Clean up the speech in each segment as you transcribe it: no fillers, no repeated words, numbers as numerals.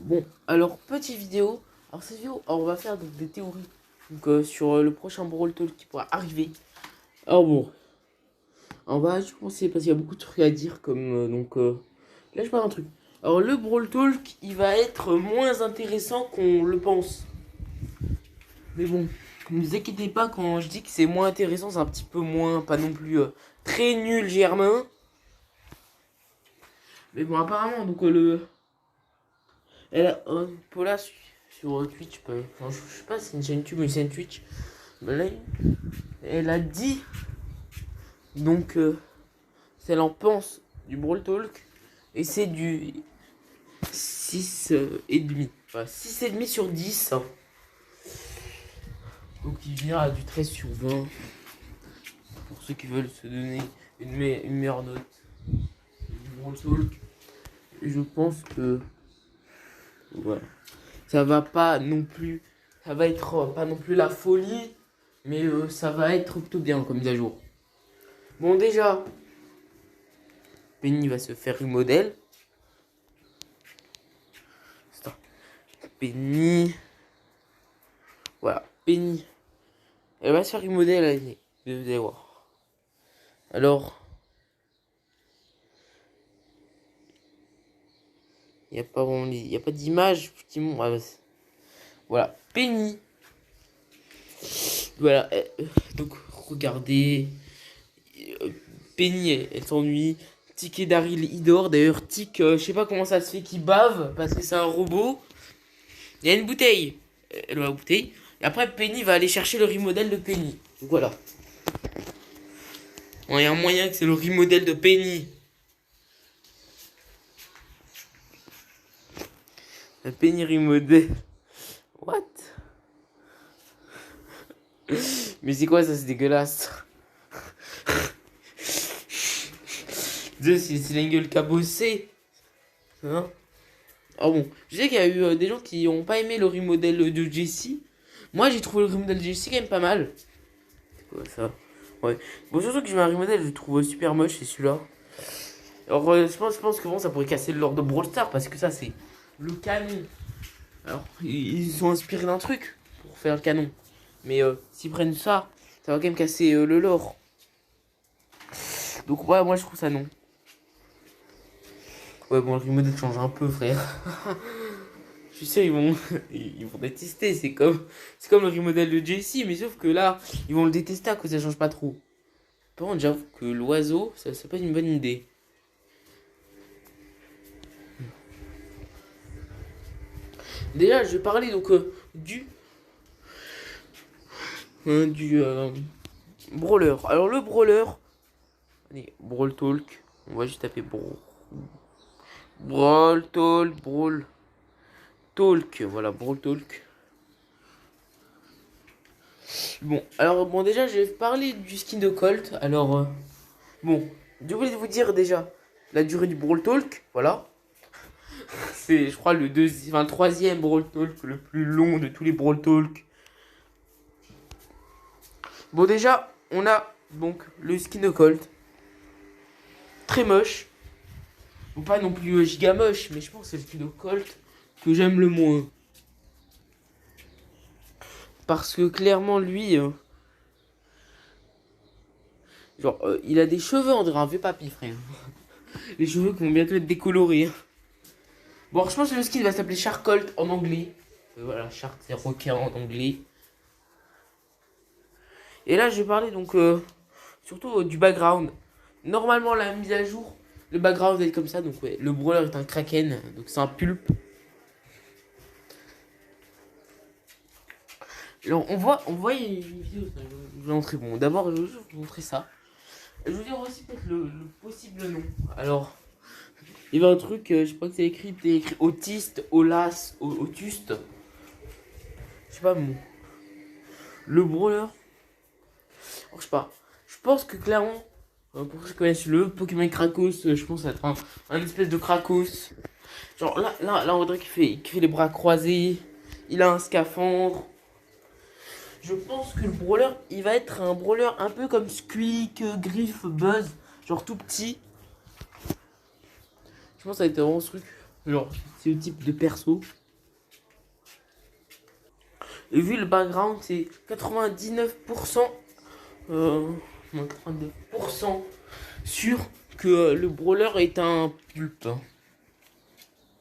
Bon, alors, petite vidéo. Alors, cette vidéo, alors, on va faire donc, des théories donc, sur le prochain Brawl Talk qui pourra arriver. Alors, bon, on va commencer parce qu'il y a beaucoup de trucs à dire. Comme là, je parle d'un truc. Alors, le Brawl Talk, il va être moins intéressant qu'on le pense. Mais bon, ne vous inquiétez pas quand je dis que c'est moins intéressant, c'est un petit peu moins, pas non plus très nul, Germain. Mais bon, apparemment, donc elle a Paula sur Twitch, enfin, je sais pas si c'est une chaîne YouTube ou une chaîne Twitch. Mais là, elle a dit donc ce qu'elle en pense du Brawl Talk. Et c'est du 6 et demi. Enfin, 6 et demi sur 10. Hein. Donc il vient à du 13 sur 20. Pour ceux qui veulent se donner une meilleure note du Brawl Talk. Et je pense que voilà. Ça va pas non plus. Ça va être pas non plus la folie. Mais ça va être plutôt bien comme mise à jour. Bon, déjà, Penny va se faire remodel. Penny. Voilà, Penny. Elle va se faire remodel à l'année. Vous allez voir. Alors. Il n'y a pas vraiment. Il n'y a pas d'image qui montre. Voilà, Penny. Voilà. Donc, regardez. Penny, elle s'ennuie. Tic et Daryl, il dort. D'ailleurs, Tic, je sais pas comment ça se fait qu'il bave. Parce que c'est un robot. Il y a une bouteille. Elle va à la bouteille. Et après, Penny va aller chercher le remodel de Penny. Donc voilà. Bon, il y a un moyen que c'est le remodel de Penny. La Penny remodel. What? Mais c'est quoi ça? C'est dégueulasse. C'est la gueule cabossée. Hein? Ah bon, je sais qu'il y a eu des gens qui ont pas aimé le remodel de Jessie. Moi j'ai trouvé le remodel de Jessie quand même pas mal. C'est quoi ça? Ouais. Bon, surtout que j'ai un remodel, je le trouve super moche, c'est celui-là. Alors je pense que bon, ça pourrait casser l'ordre de Brawl Stars parce que ça c'est le canon. Alors ils sont inspirés d'un truc pour faire le canon. Mais s'ils prennent ça, ça va quand même casser le lore. Donc ouais, moi je trouve ça non. Ouais bon, le remodel change un peu frère. Je suis sûr ils vont détester, c'est comme le remodel de Jessie, mais sauf que là, ils vont le détester à cause que ça change pas trop. Par contre, j'avoue que l'oiseau, ça c'est pas une bonne idée. Déjà, je vais parler donc du brawler. Alors le brawler, allez, Brawl Talk, on va juste taper Brawl Talk, Brawl Talk, voilà, Brawl Talk. Bon, alors bon déjà je vais parler du skin de Colt. Alors bon, je voulais vous dire déjà la durée du Brawl Talk, voilà. C'est je crois le troisième Brawl Talk le plus long de tous les Brawl Talk. Bon déjà, on a donc le skin de Colt. Très moche. Bon, pas non plus giga moche, mais je pense que c'est le skin de Colt que j'aime le moins. Parce que clairement lui genre il a des cheveux, on dirait un vieux papy frère. Les cheveux qui vont bientôt être décolorés. Bon, je pense que le skin va s'appeler Shark en anglais. Voilà, Shark c'est requin en anglais. Et là, je vais parler donc surtout du background. Normalement, la mise à jour, le background va être comme ça. Donc, ouais, le brawler est un kraken, donc c'est un pulpe. Alors, on voit une vidéo. Je vais vous montrer. Bon, d'abord, je vais vous montrer ça. Je vais vous dire aussi peut-être le possible nom. Alors, il y avait un truc, je sais pas que c'est écrit autiste, aulas, autuste. Je sais pas, bon. Le brawler. Oh, je sais pas. Je pense que clairement, pour ceux qui connaissent le Pokémon Krakos, je pense que ça va être un espèce de Krakos. Genre là, on dirait qu'il fait les bras croisés. Il a un scaphandre. Je pense que le brawler, il va être un brawler un peu comme Squeak, Griff, Buzz. Genre tout petit. Je pense que ça va être vraiment ce truc. Genre, c'est le type de perso. Et vu le background, c'est 99%, non, 99% sûr que le brawler est un pulpe.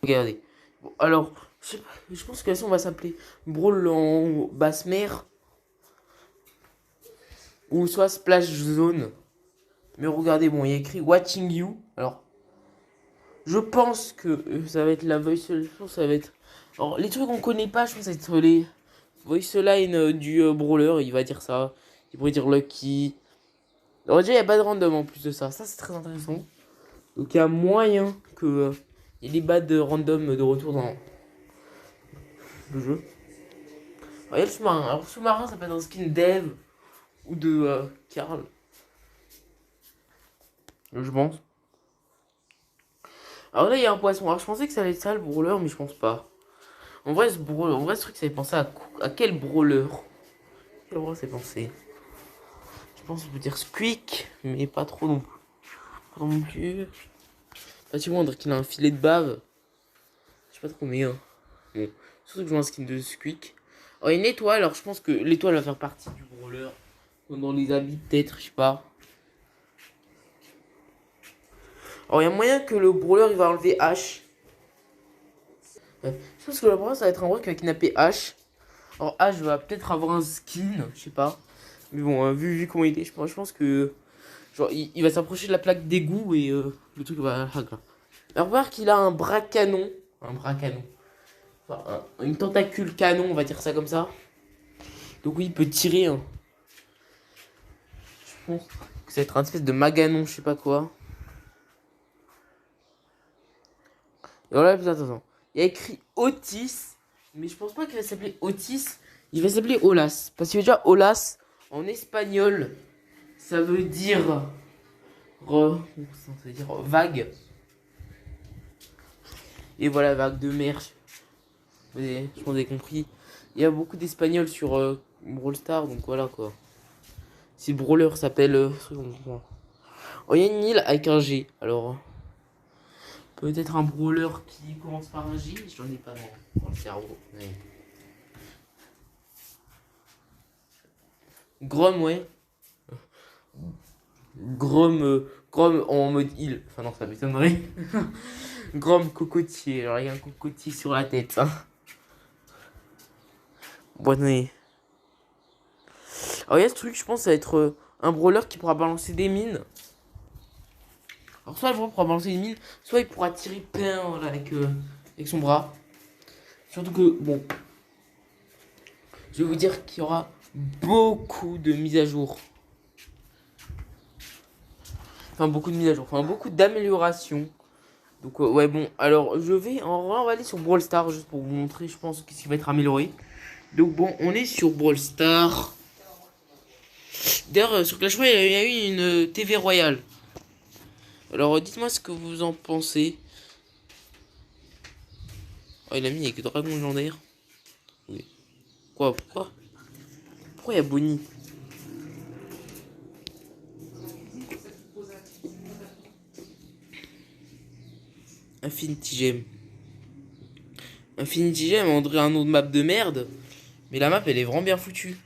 Regardez. Bon, alors, je sais pas, je pense que ça on va s'appeler Brawl en basse mer. Ou soit Splash Zone. Mais regardez, bon, il y a écrit Watching You. Alors, je pense que ça va être la voice. Je pense que ça va être. Alors, les trucs qu'on connaît pas, je pense que ça va être les voice line du brawler. Il va dire ça. Il pourrait dire Lucky. Alors, déjà, il n'y a pas de random en plus de ça. Ça, c'est très intéressant. Donc, il y a moyen que il y ait des bas de random de retour dans le jeu. Alors, il y a le sous-marin. Alors, le sous-marin, ça peut être un skin dev ou de Carl. Je pense. Alors là, il y a un poisson. Alors, je pensais que ça allait être ça le brawler, mais je pense pas. En vrai, ce truc, ça fait penser à quel brawler? Quel brawler c'est pensé? Je pense qu'on peut dire Squeak, mais pas trop non plus. Pas non plus. Là, tu vois, on dirait qu'il a un filet de bave. Je sais pas trop, mais. Bon. Surtout que je vois un skin de Squeak. Alors, il y a une étoile, alors je pense que l'étoile va faire partie du brawler. Dans les habits, peut-être, je sais pas. Alors, il y a moyen que le brawler il va enlever H. Ouais. Je pense que le brawler ça va être un brawler qui va kidnapper H. Alors, H va peut-être avoir un skin, je sais pas. Mais bon, vu comment il est, je pense que. Genre, il va s'approcher de la plaque d'égout et le truc va. Alors, voir qu'il a un bras canon. Un bras canon. Enfin, une tentacule canon, on va dire ça comme ça. Donc, oui, il peut tirer. Hein. Je pense que ça va être un espèce de maganon, je sais pas quoi. Et voilà, attends. Il y a écrit Otis. Mais je pense pas qu'il va s'appeler Otis. Il va s'appeler Olas. Parce que déjà, Olas, en espagnol, ça veut dire. Ça veut dire vague. Et voilà, vague de mer. Je pense que vous avez compris. Il y a beaucoup d'espagnol sur Brawl Stars, donc voilà quoi. Si le brawler s'appelle. Oh, il y a une île avec un G. Alors, peut-être un brawler qui commence par un G. J'en ai pas dans le cerveau. Ouais. Grom, ouais. Grom en mode île. Enfin, non, ça m'étonnerait. Grom cocotier. Alors, il y a un cocotier sur la tête. Hein. Bon, allez. Alors, il y a ce truc, je pense, ça va être un brawler qui pourra balancer des mines. Alors, soit le brawler pourra balancer des mines, soit il pourra tirer plein voilà, avec son bras. Surtout que, bon, je vais vous dire qu'il y aura beaucoup de mises à jour. Enfin, beaucoup de mises à jour. Enfin, beaucoup d'améliorations. Donc, ouais, bon, alors, on va aller sur Brawl Stars juste pour vous montrer, je pense, ce qui va être amélioré. Donc, bon, on est sur Brawl Stars. D'ailleurs, sur Clash Royale, il y a eu une TV Royale. Alors, dites-moi ce que vous en pensez. Oh, il a mis avec Dragon légendaire. Oui. Quoi? Pourquoi il y a Bonnie? Infinity Gem. Infinity Gem, on dirait un nom de map de merde. Mais la map, elle est vraiment bien foutue.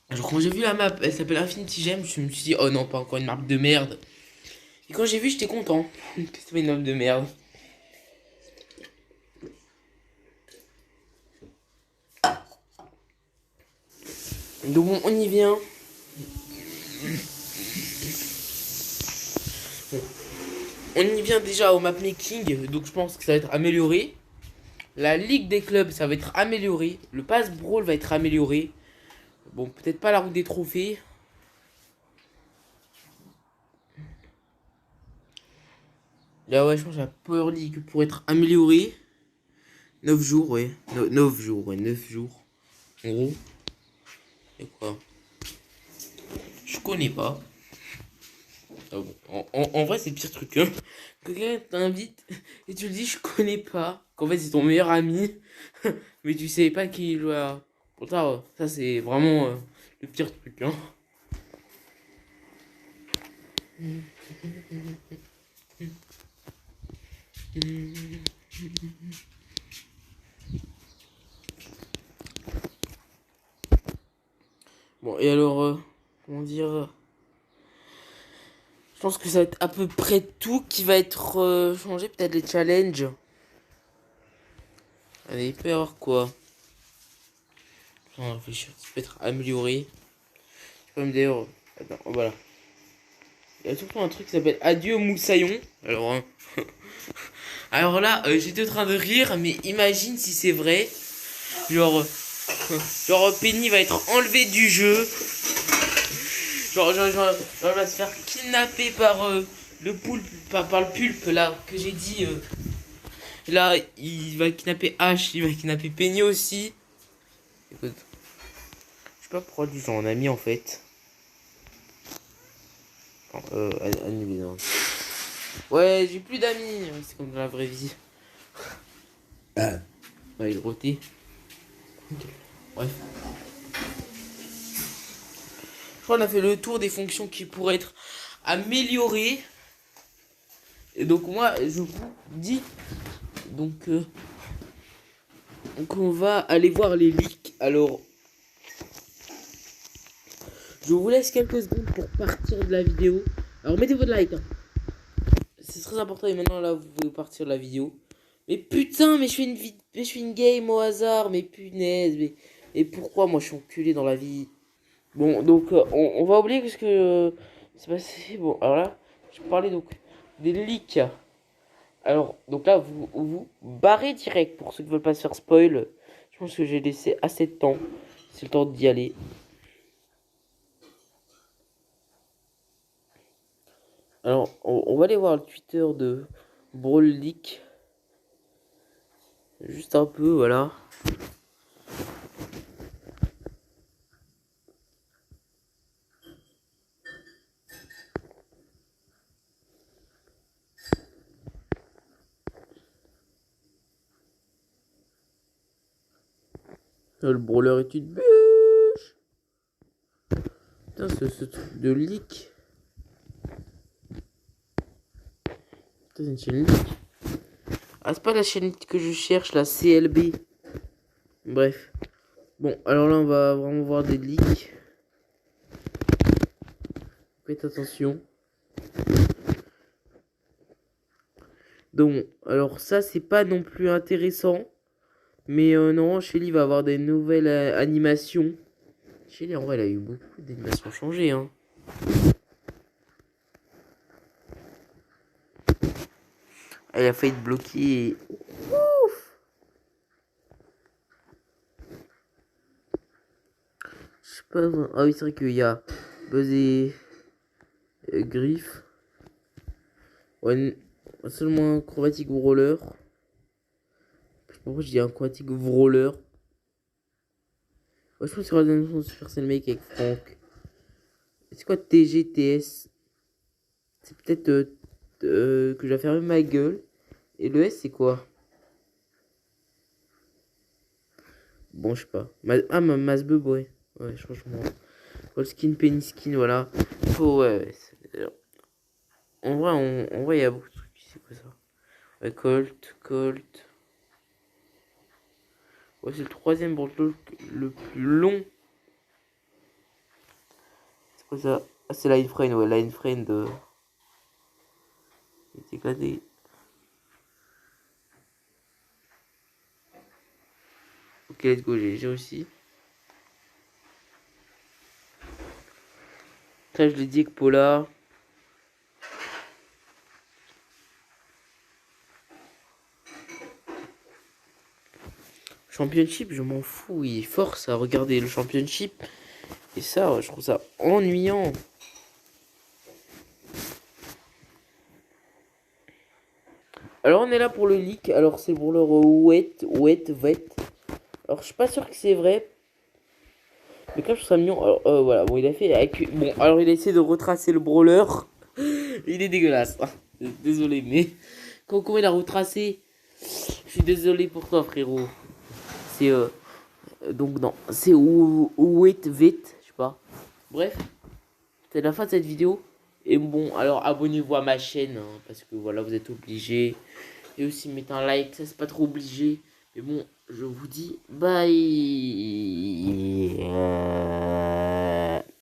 Genre, quand j'ai vu la map, elle s'appelle Infinity Gem, je me suis dit, oh non, pas encore une map de merde. Et quand j'ai vu, j'étais content que c'était une map de merde. Donc bon, on y vient. Bon. On y vient déjà au mapmaking, donc je pense que ça va être amélioré. La ligue des clubs, ça va être amélioré. Le pass brawl va être amélioré. Bon, peut-être pas la route des trophées. Là, ouais, je pense que la Power League pour être améliorée. 9 jours, ouais. 9 jours, ouais, 9 jours. En gros. Et quoi? Je connais pas. Ah bon. En vrai, c'est le pire truc. Hein. Quelqu'un t'invite et tu le dis, je connais pas. Qu'en fait, c'est ton meilleur ami. Mais tu sais pas qui il va. Pourtant, ça, c'est vraiment le pire truc. Hein. Bon, et alors, comment dire, je pense que ça va être à peu près tout qui va être changé. Peut-être les challenges. Allez, il peut y avoir quoi? Je vais réfléchir. Ça peut être amélioré. Je peux même d'ailleurs. Attends, voilà. Il y a surtout un truc qui s'appelle Adieu Moussaillon. Alors, alors là, j'étais en train de rire, mais imagine si c'est vrai. Genre, genre Penny va être enlevé du jeu. Genre, elle va se faire kidnapper par le poulpe, par le pulpe là que j'ai dit. Là, il va kidnapper Ash, il va kidnapper Penny aussi. Écoute, je sais pas pourquoi du genre en ami en fait. Annulé, non. Ouais, j'ai plus d'amis. C'est comme dans la vraie vie. Ouais, il rotait. Bref. Je crois qu'on a fait le tour des fonctions qui pourraient être améliorées. Et donc moi, je vous dis. Donc on va aller voir les leaks. Alors, je vous laisse quelques secondes pour partir de la vidéo. Alors mettez votre like. Hein. C'est très important et maintenant là vous pouvez partir de la vidéo. Mais putain, mais je fais une game au hasard. Mais punaise, mais et pourquoi moi je suis enculé dans la vie? Bon, donc on va oublier ce que c'est passé. Bon, alors là, je parlais donc des leaks. Alors, donc là, vous barrez direct pour ceux qui veulent pas se faire spoil. Je pense que j'ai laissé assez de temps. C'est le temps d'y aller. Alors, on va aller voir le Twitter de Brawl Leak. Juste un peu, voilà. Le brawler est une bûche. Putain, ce truc de leak. Putain, c'est une chaîne leak. Ah, c'est pas la chaîne que je cherche, la CLB. Bref. Bon, alors là, on va vraiment voir des leaks. Faites attention. Donc, alors ça, c'est pas non plus intéressant. Mais non, Shelly va avoir des nouvelles animations. Shelly, en vrai, elle a eu beaucoup d'animations changées, hein. Elle a failli être bloquée. Ouf! Je sais pas. Ah oui, c'est vrai qu'il y a Buzz et Griff. Ouais, seulement un chromatique brawler. Je sais pas pourquoi je dis un chromatique brawler. Ouais, je pense qu'il y aura des notions de Super Cell Make avec Franck. C'est quoi TGTS? C'est peut-être que je vais fermer ma gueule. Et le S, c'est quoi? Bon, je sais pas. Ma Masbub, ouais. Ouais, franchement. All skin, penny skin, voilà. Faut, ouais. En vrai, il y a beaucoup de trucs. C'est quoi ça? Ouais, Colt. Ouais, c'est le troisième Brawl le plus long. C'est quoi ça? Ah, c'est Line Friend, ouais. Line Friend. Il est éclaté. Ok, let's go, j'ai réussi. Ça, je l'ai dit que Polar. Championship, je m'en fous. Il force à regarder le championship. Et ça, je trouve ça ennuyant. Alors, on est là pour le leak. Alors, c'est pour le Vet. Alors, je suis pas sûr que c'est vrai. Mais quand je trouve ça mignon. Alors, voilà. Bon, il a fait avec. Bon, alors, il a essayé de retracer le brawler. Il est dégueulasse. Désolé, mais. Comment il a retracé? Je suis désolé pour toi, frérot. C'est. Donc, non. C'est Vet. Je sais pas. Bref. C'est la fin de cette vidéo. Et bon, alors abonnez-vous à ma chaîne, hein, parce que voilà, vous êtes obligés. Et aussi mettez un like, ça c'est pas trop obligé. Mais bon, je vous dis bye.